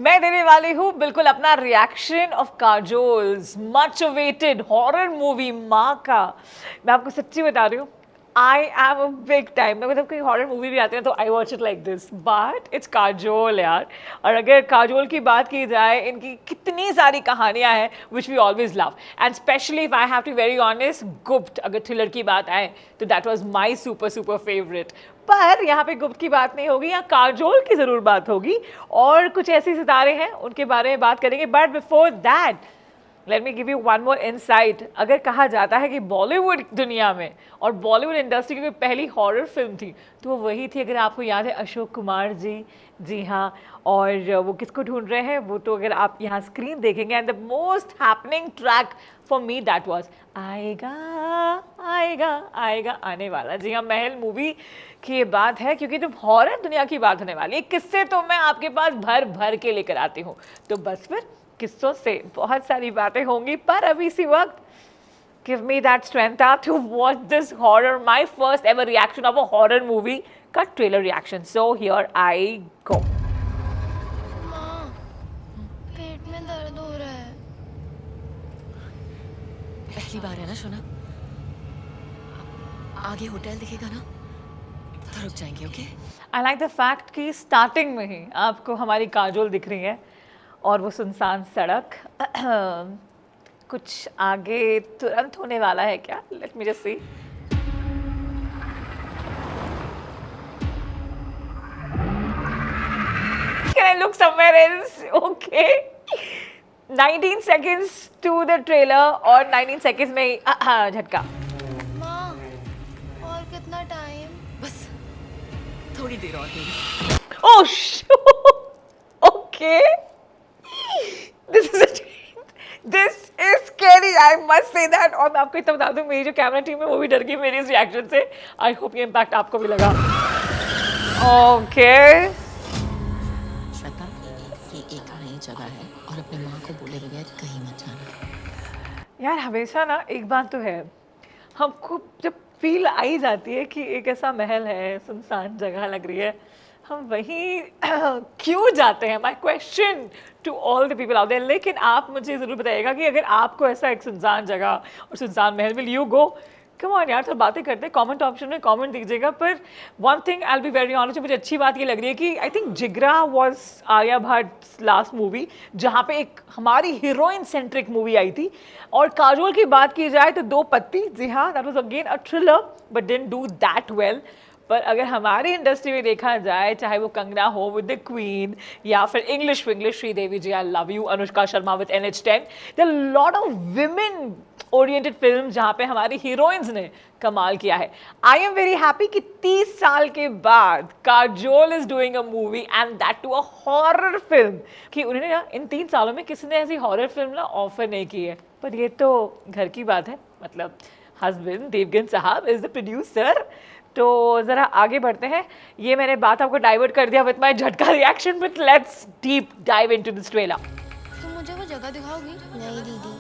मैं देने वाली हूँ बिल्कुल अपना reaction of Kajol's much awaited horror movie Maa का। मैं आपको सच्ची बता रही हूँ, I am a big time. मतलब कोई हॉरर मूवी भी आती है तो I watch it like this, but it's Kajol यार। और अगर काजोल की बात की जाए, इनकी कितनी सारी कहानियाँ हैं which we always love, and specially if I have to very honest, Gupt अगर थ्रिलर की बात आए तो that was my super super favourite. पर यहाँ पे गुप्त की बात नहीं होगी, यहाँ काजोल की ज़रूर बात होगी और कुछ ऐसे सितारे हैं उनके बारे में बात करेंगे। But before that let me give you one more insight. अगर कहा जाता है कि बॉलीवुड दुनिया में और बॉलीवुड इंडस्ट्री की कोई पहली हॉरर फिल्म थी तो वो वही थी, अगर आपको याद है, अशोक कुमार जी। जी हाँ, और वो किसको ढूंढ रहे हैं, वो तो अगर आप यहाँ स्क्रीन देखेंगे, and the most happening track for me that was आएगा आएगा आएगा आने वाला। जी हाँ, महल मूवी की ये बात है, क्योंकि जब हॉरर दुनिया की बात होने वाली है, किस्से तो मैं आपके पास भर भर के लेकर आती हूँ, तो बस फिर किस्सों से बहुत सारी बातें होंगी। पर अभी इसी वक्त give me that strength to watch this horror, my first ever reaction of a horror movie का trailer reaction. So here I go. माँ, पेट में दर्द हो रहा है। पहली बार है ना शोना, आगे होटल दिखेगा ना तो रुक जाएंगे, okay? I like the fact कि starting में ही आपको हमारी काजोल दिख रही है और वो सुनसान सड़क। कुछ आगे तुरंत होने वाला है क्या? Let me just see. Can I look somewhere else? Okay. 19 seconds to the trailer और 19 seconds में ही झटका। माँ, और कितना टाइम? बस थोड़ी देर और देगी। Oh shoot! Okay. This is scary. I must say that. और मैं आपको इतना बता दूं, मेरी जो कैमरा टीम है वो भी डर गई मेरी इस रिएक्शन से। आई होप ये इम्पैक्ट आपको भी लगा। ओके। श्वेता, ये एक नई जगह है और अपने माँ को बोले बगैर कहीं मत जाना। यार हमेशा ना एक बात तो है, हमको जब फील आई जाती है कि एक ऐसा महल है, सुनसान जगह लग रही है, हम वहीं क्यों जाते हैं? My question to all the people out there. लेकिन आप मुझे ज़रूर बताइएगा कि अगर आपको ऐसा एक सुनसान जगह और सुनसान महल, will you go? Come on यार, तो बातें करते हैं, कमेंट ऑप्शन में कमेंट दीजिएगा। पर one thing I will be very honest, मुझे अच्छी बात ये लग रही है कि I think Jigra was Alia Bhatt last movie जहाँ पे एक हमारी हीरोइन सेंट्रिक मूवी आई थी। और काजोल की बात की जाए तो दो पत्ती, जी हाँ, that was again a thriller but didn't do that well. पर अगर हमारी इंडस्ट्री में देखा जाए, चाहे वो कंगना हो विद द क्वीन या फिर English Sridevi ji, I love you, Anushka Sharma with NH10, there are lot of women oriented film जहाँ पे हमारी हीरोइंस ने कमाल किया है। आई एम वेरी हैप्पी कि 30 साल के बाद Kajol is doing a movie and that too a horror film, कि उन्होंने ना इन 3 सालों में किसी ने ऐसी हॉरर फिल्म ना ऑफर नहीं की है। पर ये तो घर की बात है, मतलब हस्बैंड देवगन साहब इज द प्रोड्यूसर। तो ज़रा आगे बढ़ते हैं। ये मैंने बात आपको डाइवर्ट कर दिया विद माय झटका reaction, but let's deep dive into this trailer. तुम मुझे वो जगह दिखाओगी? नहीं दीदी,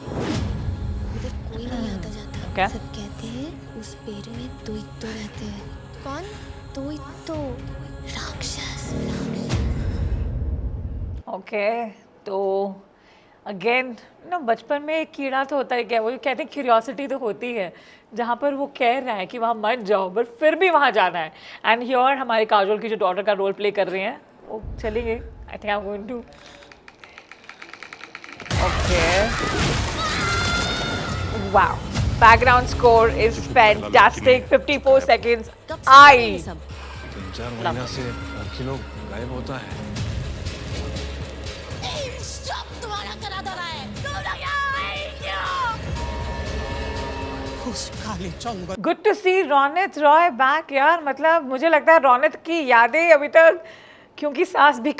उधर कोई नहीं आता जाता। क्या? सब कहते हैं उस पेड़ में तो रहते हैं। कौन? तो राक्षस। ओके, तो अगेन ना, बचपन में एक कीड़ा तो होता है, क्या वो कहते हैं, क्यूरियोसिटी तो होती है, जहाँ पर वो कह रहा है कि वहाँ मत जाओ बट फिर भी वहाँ जाना है। एंड हियर हमारे काजोल की जो डॉटर का रोल प्ले कर रही हैं वो चली गई। I think I am going to, okay, wow, background score is fantastic, 54 seconds. I 3-4 महीना से हर किलो गायब होता है। तुम्हारा करा दो रहा है। उस काले जंगल good to see Ronit Roy back यार। मतलब मुझे लगता है रौनित की यादें अभी तक, क्योंकि सास भी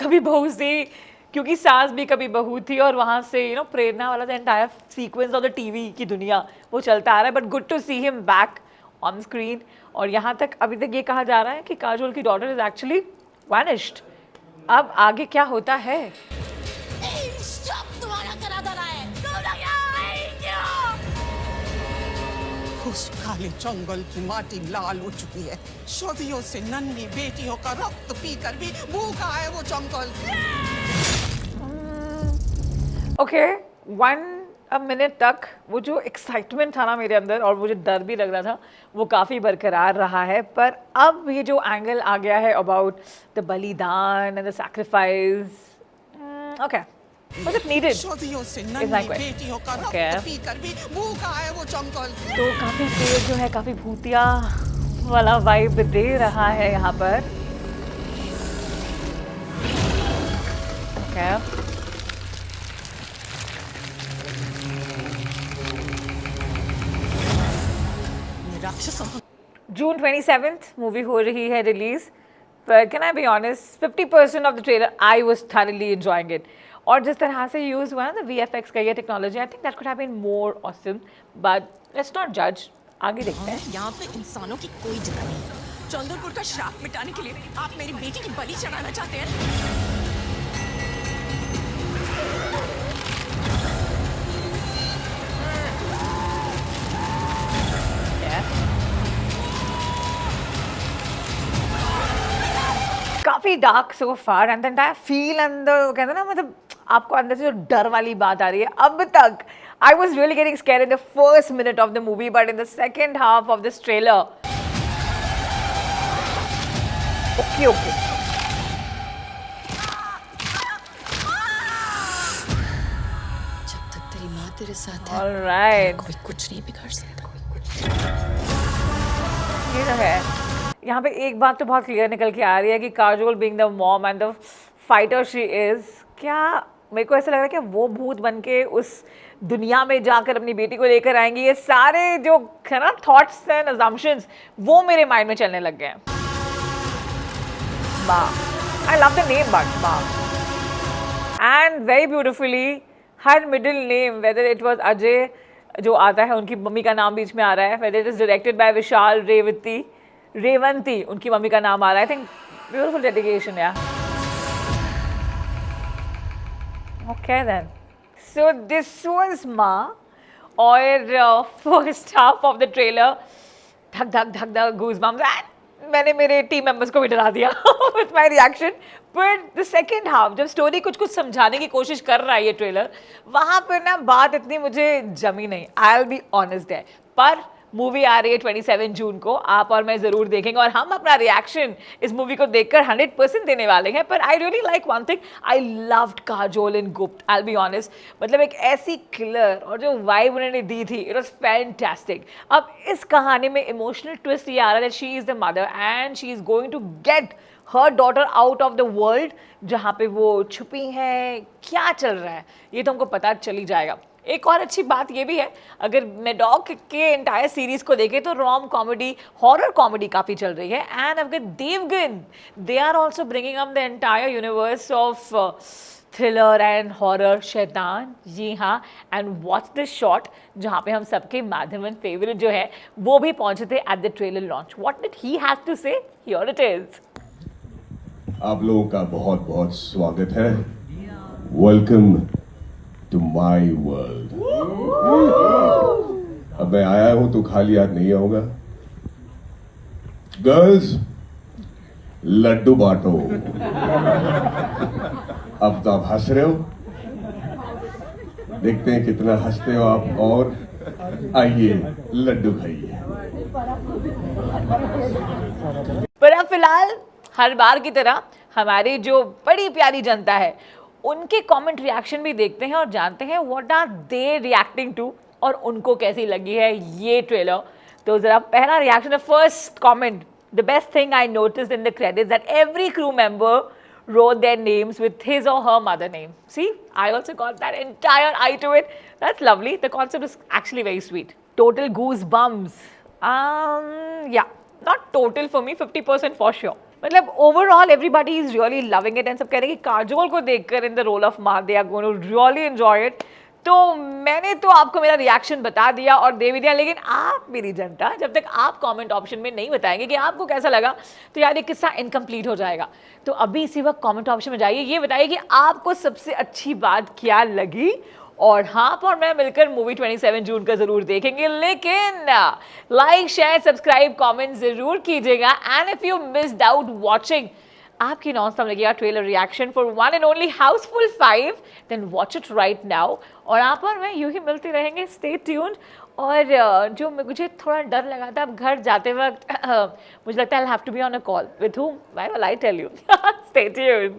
कभी बहू थी और वहाँ से प्रेरणा वाला the entire sequence of the TV की दुनिया वो चलता आ रहा है। But good to see him back on screen. और यहाँ तक अभी तक ये कहा जा रहा है कि काजोल की डॉटर इज एक्चुअली वैनिश्ड। अब आगे क्या होता है? तुम्हारा करा दो रहा है। उस काले जंगल की माटी लाल हो चुकी है। सदियों से नन्ही बेटियों का रक्त पीकर भी भूखा है वो जंगल। ओके 1 मिनट तक वो जो एक्साइटमेंट था ना मेरे अंदर और वो जो डर भी लग रहा था वो काफ़ी बरकरार रहा है, पर अब ये जो एंगल आ गया है अबाउट द बलिदान and the sacrifice, okay was it needed सदियों से is my नन्ही question. बेटियों का Okay. रक्त पी कर भी भूखा है वो जंगल। तो काफ़ी तेज जो है काफ़ी भूतिया वाला वाइब दे रहा है यहाँ पर। ओके ये राक्षसों जून 27th मूवी हो रही है रिलीज, पर can I be honest 50% of the trailer I was thoroughly enjoying it. और जिस तरह से यूज हुआ ना VFX का ये technology, I think that could have been more awesome, but let's not जज, आगे देखते हैं। यहाँ पे इंसानों की कोई जगह नहीं है। चंद्रपुर का श्राप मिटाने के लिए आप मेरी बेटी की बलि चढ़ाना चाहते हैं? काफ़ी dark so far and the entire feel and the कहते हैं ना, मतलब आपको अंदर से जो डर वाली बात आ रही है अब तक। I was really getting scared in the first minute of the movie, but in the second half of this trailer okay okay जब तक तेरी माँ तेरे साथ है, ऑलराइट। कोई कुछ नहीं बिगाड़ सकता। ये जो है यहाँ पे एक बात तो बहुत क्लियर निकल के आ रही है कि Kajol being the mom and the fighter she is, क्या मेरे को ऐसा लग रहा है कि वो भूत बन के उस दुनिया में जाकर अपनी बेटी को लेकर आएंगी। ये सारे जो है ना थॉट्स एंड अजम्पशंस वो मेरे माइंड में चलने लग गए हैं। Maa, I love the name but Maa, and very beautifully her middle name, whether it was Ajay जो आता है, उनकी मम्मी का नाम बीच में आ रहा है, whether it is directed by Vishal Revanti, उनकी मम्मी का नाम आ रहा है। आई थिंक ब्यूटीफुल डेडिकेशन या। Okay then, so this was Maa, और first half of the trailer धक धक धक धक गूज़बम्स, एंड मैंने मेरे टीम मेंबर्स को भी डरा दिया with my reaction. But the second half जब स्टोरी कुछ कुछ समझाने की कोशिश कर रहा है ये ट्रेलर, वहाँ पर ना बात इतनी मुझे जमी नहीं, आई विल बी ऑनेस्ट है। पर मूवी आ रही है 27 जून को, आप और मैं ज़रूर देखेंगे और हम अपना रिएक्शन इस मूवी को देखकर 100% देने वाले हैं। पर I really like one thing, I loved Kajol in Gupt, I will be honest, मतलब एक ऐसी किलर और जो वाइब उन्होंने दी थी, इट वॉज फैंटास्टिक। अब इस कहानी में इमोशनल ट्विस्ट ये आ रहा है, she is the mother and she is going to get her daughter out of the world जहाँ पे वो छुपी हैं। क्या चल रहा है ये तो हमको पता चल ही जाएगा। एक और अच्छी बात ये भी है, अगर मेडॉक के एंटायर सीरीज को देखें तो रॉम कॉमेडी, हॉरर कॉमेडी काफ़ी चल रही है। एंड अगर Devgn, they are also bringing up the entire universe of thriller and horror Shaitaan. जी हाँ, एंड वॉच दिस शॉट जहाँ पे हम सबके माधवन फेवरेट जो है वो भी पहुंचे थे at the trailer launch. What did he have to say, here it is. आप लोगों का बहुत बहुत स्वागत है। Welcome to my world. अब मैं आया हूं तो खाली हाथ नहीं आऊंगा। गर्ल्स, लड्डू बांटो। अब तो आप हंस रहे हो, देखते हैं कितना हंसते हो आप। और आइए लड्डू खाइए। पर अब फिलहाल हर बार की तरह हमारी जो बड़ी प्यारी जनता है उनके कमेंट रिएक्शन भी देखते हैं और जानते हैं what are they reacting to और उनको कैसी लगी है ये ट्रेलर। तो जरा पहला reaction, the first comment, the best thing I noticed in the credits that every crew member wrote their names with his or her mother name. See, I also got that entire eye to it. That's lovely. The concept is actually very sweet. Total goosebumps. Yeah, not total for me, 50% for sure. मतलब overall everybody is really loving it and सब कह रहे हैं कि काजोल को देखकर in the role of maa they are going to really enjoy it. तो मैंने तो आपको मेरा रिएक्शन बता दिया और दे भी दिया, लेकिन आप मेरी जनता जब तक आप कमेंट ऑप्शन में नहीं बताएंगे कि आपको कैसा लगा तो यार ये किस्सा इनकम्प्लीट हो जाएगा। तो अभी इसी वक्त कमेंट ऑप्शन में जाइए, ये बताइए कि आपको सबसे अच्छी बात क्या लगी। और हाँ, और मैं मिलकर मूवी 27 जून का जरूर देखेंगे, लेकिन लाइक शेयर सब्सक्राइब कमेंट जरूर कीजिएगा। And if you missed out watching आपकी नॉन लगेगा trailer reaction for one and only Housefull 5, then watch it right now. और आप और मैं यूं ही मिलते रहेंगे, स्टे ट्यून्ड। और जो मुझे थोड़ा डर लगा था अब घर जाते वक्त मुझे लगता है I have to be on a call with whom, why will I tell you, stay tuned.